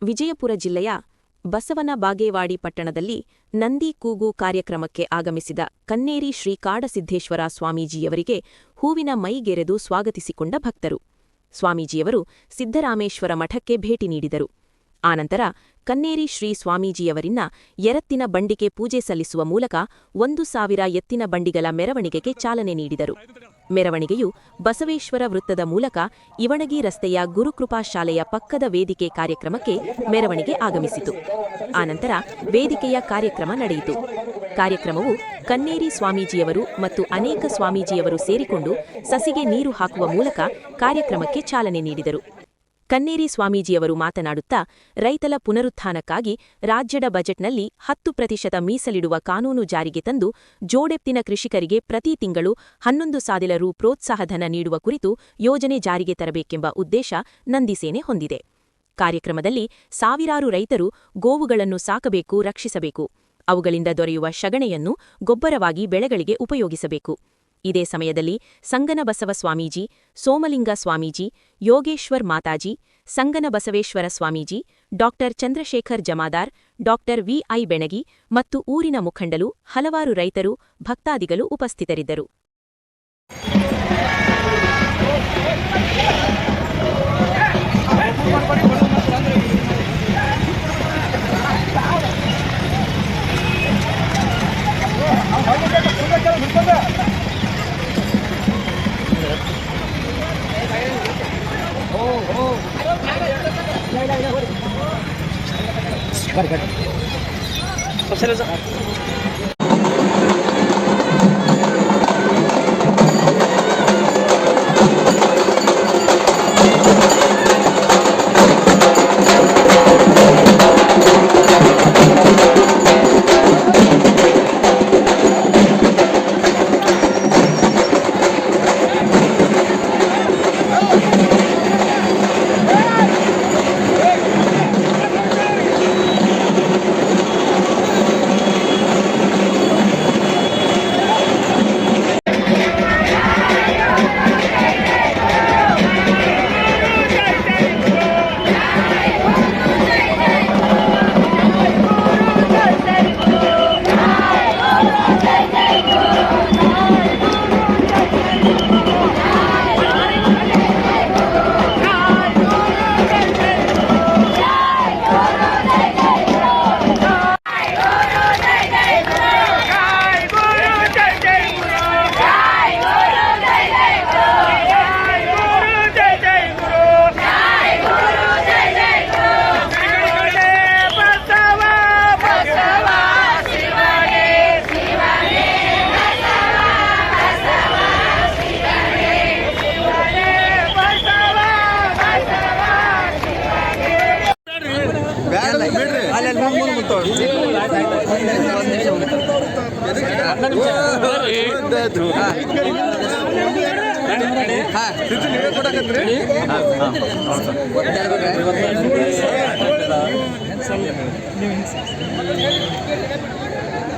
ವಿಜಯಪುರ ಜಿಲ್ಲೆಯ ಬಸವನ ಬಾಗೇವಾಡಿ ಪಟ್ಟಣದಲ್ಲಿ ನಂದಿ ಕೂಗು ಕಾರ್ಯಕ್ರಮಕ್ಕೆ ಆಗಮಿಸಿದ ಕನ್ನೇರಿ ಶ್ರೀ ಕಾಡಸಿದ್ದೇಶ್ವರ ಸ್ವಾಮೀಜಿಯವರಿಗೆ ಹೂವಿನ ಮೈಗೆರೆದು ಸ್ವಾಗತಿಸಿಕೊಂಡ ಭಕ್ತರು. ಸ್ವಾಮೀಜಿಯವರು ಸಿದ್ದರಾಮೇಶ್ವರ ಮಠಕ್ಕೆ ಭೇಟಿ ನೀಡಿದರು. ಆನಂತರ ಕನ್ನೇರಿ ಶ್ರೀ ಸ್ವಾಮೀಜಿಯವರಿನ್ನ ಎರತ್ತಿನ ಬಂಡಿಗೆ ಪೂಜೆ ಸಲ್ಲಿಸುವ ಮೂಲಕ 1,000 ಎತ್ತಿನ ಬಂಡಿಗಳ ಮೆರವಣಿಗೆಗೆ ಚಾಲನೆ ನೀಡಿದರು. ಮೆರವಣಿಗೆಯು ಬಸವೇಶ್ವರ ವೃತ್ತದ ಮೂಲಕ ಇವಣಗಿ ರಸ್ತೆಯ ಗುರುಕೃಪಾ ಶಾಲೆಯ ಪಕ್ಕದ ವೇದಿಕೆ ಕಾರ್ಯಕ್ರಮಕ್ಕೆ ಮೆರವಣಿಗೆ ಆಗಮಿಸಿತು. ಆನಂತರ ವೇದಿಕೆಯ ಕಾರ್ಯಕ್ರಮ ನಡೆಯಿತು. ಕಾರ್ಯಕ್ರಮವು ಕನ್ನೇರಿ ಸ್ವಾಮೀಜಿಯವರು ಮತ್ತು ಅನೇಕ ಸ್ವಾಮೀಜಿಯವರು ಸೇರಿಕೊಂಡು ಸಸಿಗೆ ನೀರು ಹಾಕುವ ಮೂಲಕ ಕಾರ್ಯಕ್ರಮಕ್ಕೆ ಚಾಲನೆ ನೀಡಿದರು. ಕನ್ನೇರಿ ಸ್ವಾಮೀಜಿಯವರು ಮಾತನಾಡುತ್ತಾ, ರೈತರ ಪುನರುತ್ಥಾನಕ್ಕಾಗಿ ರಾಜ್ಯದ ಬಜೆಟ್ನಲ್ಲಿ 10% ಮೀಸಲಿಡುವ ಕಾನೂನು ಜಾರಿಗೆ ತಂದು ಜೋಡೆತ್ತಿನ ಕೃಷಿಕರಿಗೆ ಪ್ರತಿ ತಿಂಗಳು 11,000 ರು ಪ್ರೋತ್ಸಾಹಧನ ನೀಡುವ ಕುರಿತು ಯೋಜನೆ ಜಾರಿಗೆ ತರಬೇಕೆಂಬ ಉದ್ದೇಶ ನಂದಿಸೇನೆ ಹೊಂದಿದೆ. ಕಾರ್ಯಕ್ರಮದಲ್ಲಿ ಸಾವಿರಾರು ರೈತರು ಗೋವುಗಳನ್ನು ಸಾಕಬೇಕು, ರಕ್ಷಿಸಬೇಕು. ಅವುಗಳಿಂದ ದೊರೆಯುವ ಶಗಣೆಯನ್ನು ಗೊಬ್ಬರವಾಗಿ ಬೆಳೆಗಳಿಗೆ ಉಪಯೋಗಿಸಬೇಕು. ಇದೇ ಸಮಯದಲ್ಲಿ ಸಂಗನಬಸವ ಸ್ವಾಮೀಜಿ, ಸೋಮಲಿಂಗ ಸ್ವಾಮೀಜಿ, ಯೋಗೇಶ್ವರ್ ಮಾತಾಜಿ, ಸಂಗನಬಸವೇಶ್ವರ ಸ್ವಾಮೀಜಿ, ಡಾ ಚಂದ್ರಶೇಖರ್ ಜಮಾದಾರ್, ಡಾ ವಿ.ಐ. ಬೆಣಗಿ ಮತ್ತು ಊರಿನ ಮುಖಂಡರು, ಹಲವಾರು ರೈತರು, ಭಕ್ತಾದಿಗಳು ಉಪಸ್ಥಿತರಿದ್ದರು.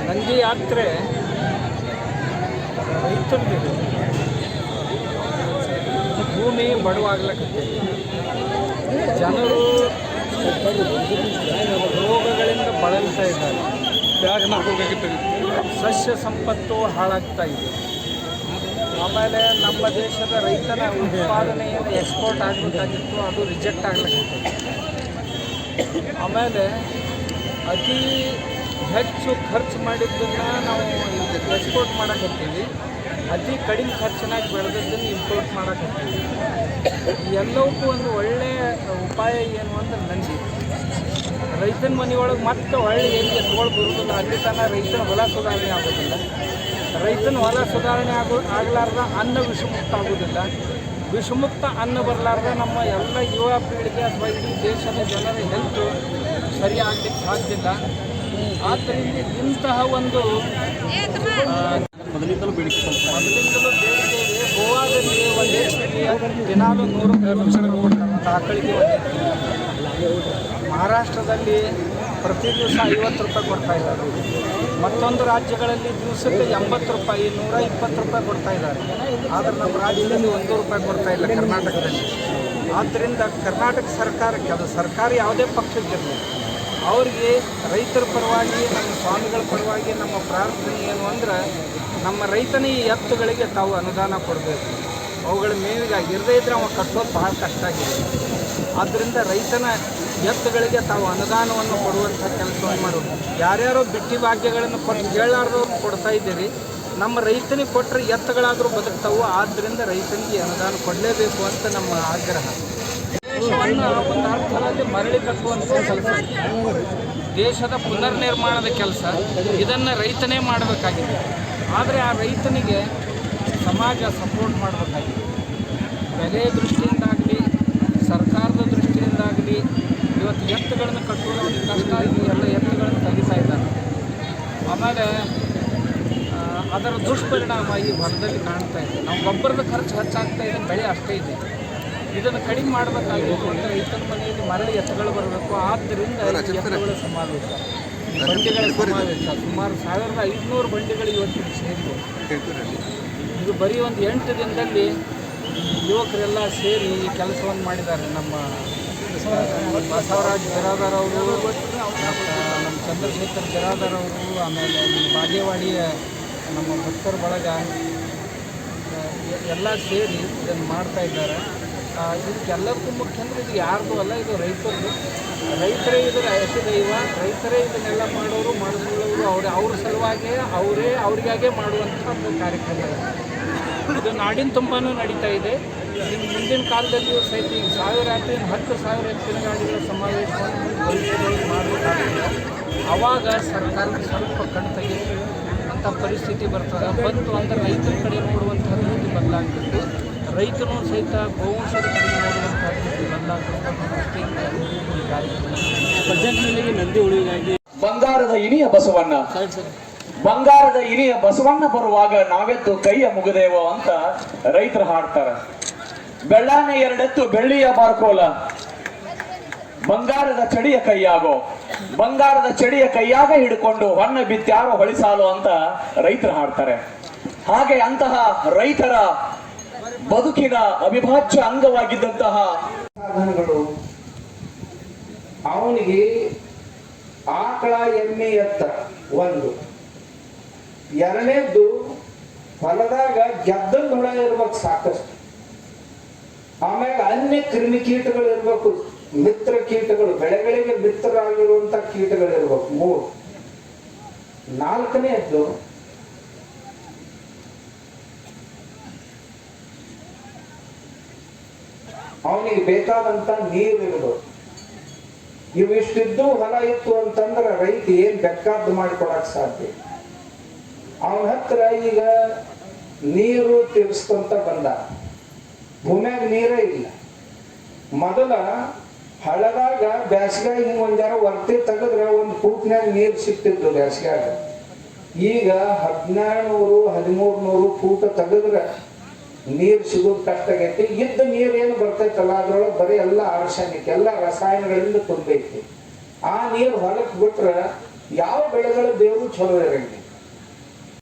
ನಂದಿ ಯಾತ್ರೆ ರೈತರದ್ದು. ಭೂಮಿ ಬಡವಾಗ್ಲಕತ್ತೆ, ಜನರು ರೋಗಗಳಿಂದ ಬಳಲ್ತಾ ಇದ್ದಾರೆ, ಸಸ್ಯ ಸಂಪತ್ತು ಹಾಳಾಗ್ತಾ ಇದೆ. ಆಮೇಲೆ ನಮ್ಮ ದೇಶದ ರೈತನ ಉತ್ಪಾದನೆ ಏನು ಎಕ್ಸ್ಪೋರ್ಟ್ ಆಗಬೇಕಾಗಿತ್ತು ಅದು ರಿಜೆಕ್ಟ್ ಆಗ್ಲಿಕ್ಕೆ. ಆಮೇಲೆ ಅತಿ ಹೆಚ್ಚು ಖರ್ಚು ಮಾಡಿದ್ದನ್ನು ನಾವು ಎಕ್ಸ್ಪೋರ್ಟ್ ಮಾಡೋಕತ್ತೀವಿ, ಅತಿ ಕಡಿಮೆ ಖರ್ಚಿನಾಗಿ ಬೆಳೆದದ್ದನ್ನು ಇಂಪೋರ್ಟ್ ಮಾಡೋಕತ್ತೀವಿ. ಎಲ್ಲವಕ್ಕೂ ಒಂದು ಒಳ್ಳೆಯ ಉಪಾಯ ಏನು ಅಂದ್ರೆ ನಂದಿ. ರೈತನ ಮನೆಯೊಳಗೆ ಮತ್ತೆ ಒಳ್ಳೆ ಏನು ಎತ್ಕೊಂಡು ಬರುವುದಿಲ್ಲ, ಅಲ್ಲಿ ತನಕ ರೈತನ ಹೊಲ ಸುಧಾರಣೆ ಆಗೋದಿಲ್ಲ. ರೈತನ ಹೊಲ ಸುಧಾರಣೆ ಆಗಲಾರ್ದ ಅನ್ನ ವಿಷಮುಕ್ತ ಆಗೋದಿಲ್ಲ. ವಿಷಮುಕ್ತ ಅನ್ನ ಬರಲಾರ್ದ ನಮ್ಮ ಎಲ್ಲ ಯುವ ಪೀಳಿಗೆ ಅಥವಾ ಇಡೀ ದೇಶದ ಜನರ ಹೆಲ್ತು ಸರಿಯಾಗಲಿಕ್ಕೆ ಸಾಧ್ಯವಿಲ್ಲ. ಆದ್ದರಿಂದ ಇಂತಹ ಒಂದು ಮೊದಲಿಂದಲೂ ಬೇಡಿಕೆ ಇದೆ. ಗೋವಾದಲ್ಲಿ ಒಂದು HP ದಿನಾಲು 100 ಲಕ್ಷ ಆಕಳಿಗೆ ಮಹಾರಾಷ್ಟ್ರದಲ್ಲಿ ಪ್ರತಿ ದಿವಸ 50 ರೂಪಾಯಿ ಕೊಡ್ತಾ ಇದ್ದಾರೆ. ಮತ್ತೊಂದು ರಾಜ್ಯಗಳಲ್ಲಿ ದಿವಸಕ್ಕೆ 80 ರೂಪಾಯಿ, 120 ರೂಪಾಯಿ ಕೊಡ್ತಾ ಇದ್ದಾರೆ. ಆದರೆ ನಮ್ಮ ರಾಜ್ಯದಲ್ಲಿ 1 ರೂಪಾಯಿ ಕೊಡ್ತಾ ಇಲ್ಲ ಕರ್ನಾಟಕದಲ್ಲಿ. ಆದ್ದರಿಂದ ಕರ್ನಾಟಕ ಸರ್ಕಾರಕ್ಕೆ, ಅದು ಸರ್ಕಾರ ಯಾವುದೇ ಪಕ್ಷಕ್ಕಿರಲಿ, ಅವರಿಗೆ ರೈತರ ಪರವಾಗಿ, ನಮ್ಮ ಸ್ವಾಮಿಗಳ ಪರವಾಗಿ ನಮ್ಮ ಪ್ರಾರ್ಥನೆ ಏನು ಅಂದ್ರೆ, ನಮ್ಮ ರೈತನ ಈ ಎತ್ತುಗಳಿಗೆ ತಾವು ಅನುದಾನ ಕೊಡಬೇಕು. ಅವುಗಳ ಮೇವಿಗಾಗಿ ಇರದೇ ಇದ್ದರೆ ಅವ ಕಟ್ಟೋದು ಭಾಳ ಕಷ್ಟ ಆಗಿದೆ. ಆದ್ದರಿಂದ ರೈತನ ಎತ್ತುಗಳಿಗೆ ತಾವು ಅನುದಾನವನ್ನು ಕೊಡುವಂಥ ಕೆಲಸವನ್ನು ಮಾಡೋದು. ಯಾರ್ಯಾರೋ ಬಿಟ್ಟಿ ಭಾಗ್ಯಗಳನ್ನು ಕೊಟ್ಟು ಕೇಳಾರ್ದವ್ರು ಕೊಡ್ತಾ ಇದ್ದೀರಿ, ನಮ್ಮ ರೈತನಿಗೆ ಕೊಟ್ಟರೆ ಎತ್ತುಗಳಾದರೂ ಬದುಕ್ತಾವು. ಆದ್ದರಿಂದ ರೈತನಿಗೆ ಅನುದಾನ ಕೊಡಲೇಬೇಕು ಅಂತ ನಮ್ಮ ಆಗ್ರಹ. ದೇಶವನ್ನು ಒಂದು ಅರ್ಥದಲ್ಲಿ ಮರಳಿ ಕಟ್ಟುವಂಥ ಕೆಲಸ, ದೇಶದ ಪುನರ್ನಿರ್ಮಾಣದ ಕೆಲಸ, ಇದನ್ನು ರೈತನೇ ಮಾಡಬೇಕಾಗಿದೆ. ಆದರೆ ಆ ರೈತನಿಗೆ ಸಮಾಜ ಸಪೋರ್ಟ್ ಮಾಡಬೇಕಾಗಿದೆ. ಬೆಲೆ ದೃಷ್ಟಿಯಿಂದಾಗಲಿ, ಸರ್ಕಾರದ ದೃಷ್ಟಿಯಿಂದಾಗಲಿ ಇವತ್ತು ಎತ್ತುಗಳನ್ನು ಕಟ್ಟುವುದು ಕಷ್ಟ ಆಗಿ ಎಲ್ಲ ಎತ್ತುಗಳನ್ನು ತೆಗಿತಾ ಇದ್ದಾರೆ. ಆಮೇಲೆ ಅದರ ದುಷ್ಪರಿಣಾಮ ಈ ಹೊಲದಲ್ಲಿ ಕಾಣ್ತಾ ಇದೆ. ನಾವು ಗೊಬ್ಬರದ ಖರ್ಚು ಹೆಚ್ಚಾಗ್ತಾ ಇದೆ, ಬೆಳೆ ಅಷ್ಟೇ ಇದೆ. ಇದನ್ನು ಕಡಿಮೆ ಮಾಡಬೇಕಾಗಿತ್ತು ಅಂತ ರೈತರ ಮನೆಯಲ್ಲಿ ಮರಳಿ ಎತ್ತುಗಳು ಬರಬೇಕು. ಆದ್ದರಿಂದ ಎತ್ತುಗಳ ಸಮಾವೇಶ, ಬಂಡಿಗಳ ಸಮಾವೇಶ, ಸುಮಾರು 1500 ಬಂಡಿಗಳು ಇವತ್ತಿಗೆ ಸೇರಿವೆ. ಇದು ಬರೀ ಒಂದು 8 ದಿನದಲ್ಲಿ ಯುವಕರೆಲ್ಲ ಸೇರಿ ಈ ಕೆಲಸವನ್ನು ಮಾಡಿದ್ದಾರೆ. ನಮ್ಮ ಬಸವರಾಜ್ ಬಿರಾದಾರ್ ಅವರು, ನಮ್ಮ ಚಂದ್ರಶೇಖರ್ ಬಿರಾದಾರ್ ಅವರು, ಆಮೇಲೆ ಬಾಗೇವಾಡಿಯ ನಮ್ಮ ಭಕ್ತರ ಬಳಗ ಎಲ್ಲ ಸೇರಿ ಇದನ್ನು ಮಾಡ್ತಾ ಇದ್ದಾರೆ. ಇದಕ್ಕೆಲ್ಲದಕ್ಕೂ ಮುಖ್ಯ ಅಂದರೆ ಇದು ಯಾರ್ದು ಅಲ್ಲ, ಇದು ರೈತರದು. ರೈತರೇ ಇದರ ದೈವ, ರೈತರೇ ಇದನ್ನೆಲ್ಲ ಮಾಡೋರು, ಮಾಡಿಕೊಳ್ಳೋರು ಅವ್ರ ಸಲುವಾಗೇ ಅವರಿಗಾಗೆ ಮಾಡುವಂಥ ಒಂದು ಕಾರ್ಯಕ್ರಮ ಇದೆ. ಇದು ನಾಡಿನ ತುಂಬಾನು ನಡೀತಾ ಇದೆ. ಇನ್ನು ಮುಂದಿನ ಕಾಲದಲ್ಲಿಯೂ ಸಹಿತ ಈಗ 10,000 ಎತ್ತಿನ ಗಾಡಿಗಳ ಸಮಾವೇಶವನ್ನು ಭವಿಷ್ಯದಲ್ಲಿ ಮಾಡಬೇಕಾಗುತ್ತೆ. ಆವಾಗ ಸರ್ಕಾರಕ್ಕೆ ಸ್ವಲ್ಪ ಕಣ್ ತೆಗೆಯುವಂಥ ಪರಿಸ್ಥಿತಿ ಬರ್ತದೆ. ಬಂತು ಅಂದರೆ ರೈತರ ಕಡೆ ನೋಡುವಂಥ ರೀತಿ ಬದಲಾಗಬೇಕು. ರೈತನು ಸಹಿತ ಗೋವಂಶದ ಕಡೆ ನೋಡುವಂಥ ರೀತಿ ಬದಲಾಗಬೇಕು. ಈ ಕಾರ್ಯಕ್ರಮ ಬಜೆಟ್ನಲ್ಲಿ ನಂದಿ ಉಳಿಗಾಗಿ ಬಂಗಾರದ ಇನಿಯ ಬಸವಣ್ಣ, ಬಂಗಾರದ ಇನಿಯ ಬಸವಣ್ಣ ಬರುವಾಗ ನಾವೆತ್ತು ಕೈಯ ಮುಗದೇವೋ ಅಂತ ರೈತರು ಹಾಡ್ತಾರೆ. ಬೆಳ್ಳಾನೆ 2 ಎತ್ತು ಬೆಳ್ಳಿಯ ಬಾರ್ಕೋಲ, ಬಂಗಾರದ ಚಡಿಯ ಕೈಯಾಗೋ, ಬಂಗಾರದ ಚಡಿಯ ಕೈಯಾಗ ಹಿಡ್ಕೊಂಡು ಹೊನ್ನ ಬಿತ್ಯಾರೋ ಹೊಳಿಸಾಲು ಅಂತ ರೈತರು ಹಾಡ್ತಾರೆ. ಹಾಗೆ ಅಂತಹ ರೈತರ ಬದುಕಿನ ಅವಿಭಾಜ್ಯ ಅಂಗವಾಗಿದ್ದಂತಹ ಸಾಧನಗಳು, ಅವನಿಗೆ ಆಕಳ ಎಮ್ಮೆ ಎತ್ತ ಒಂದು, ಎರಡನೇದ್ದು ಹೊಲದಾಗ ಗೆದ್ದದ ಹುಳ ಇರ್ಬೇಕು ಸಾಕಷ್ಟು, ಆಮೇಲೆ ಅನ್ಯ ಕ್ರಿಮಿಕೀಟಗಳು ಇರ್ಬೇಕು, ಮಿತ್ರ ಕೀಟಗಳು, ಬೆಳೆಗಳಿಗೆ ಮಿತ್ರರಾಗಿರುವಂತ ಕೀಟಗಳು ಇರ್ಬೇಕು 3. ನಾಲ್ಕನೇದ್ದು ಅವನಿಗೆ ಬೇಕಾದಂತ ನೀರು ಇರ್ಬೇಕು. ಇವಿಷ್ಟಿದ್ದು ಹೊಲ ಇತ್ತು ಅಂತಂದ್ರೆ ರೈತ ಏನ್ ಬೇಕಾದ್ದು ಮಾಡಿಕೊಡಕ್ ಸಾಧ್ಯ. ಅವನ ಹತ್ರ ಈಗ ನೀರು ತಿರ್ಸ್ಕೊಂತ ಬಂದ, ಭೂಮ್ಯಾಗ ನೀರೇ ಇಲ್ಲ. ಮೊದಲ ಹಳದಾಗ ಬ್ಯಾಸಿಗ್ಯಾಗ ಹಿಂಗ ಒಂದಾರ ವರ್ತಿ ತೆಗದ್ರ ಒಂದು ಫೂಟ್ನ್ಯಾಗ ನೀರು ಸಿಕ್ತಿದ್ದು ಬ್ಯಾಸಿಗ್ಯಾಗ. ಈಗ 1200 1300 ಫೂಟ್ ತೆಗದ್ರ ನೀರು ಸಿಗೋದು ಕಷ್ಟ ಆಗೈತಿ. ಇದ್ದ ನೀರು ಏನು ಬರ್ತೈತಲ್ಲ ಅದ್ರೊಳಗೆ ಬರೀ ಎಲ್ಲ ಆರ್ಸೆನಿಕ್, ಎಲ್ಲ ರಸಾಯನಗಳಿಂದ ತುಂಬೈತಿ. ಆ ನೀರು ಹೊಲಕ್ಕೆ ಬಿಟ್ರೆ ಯಾವ ಬೆಳೆಗಳ ಬೇರು ಚಲೋ ಇರಂಗಿಲ್ಲ.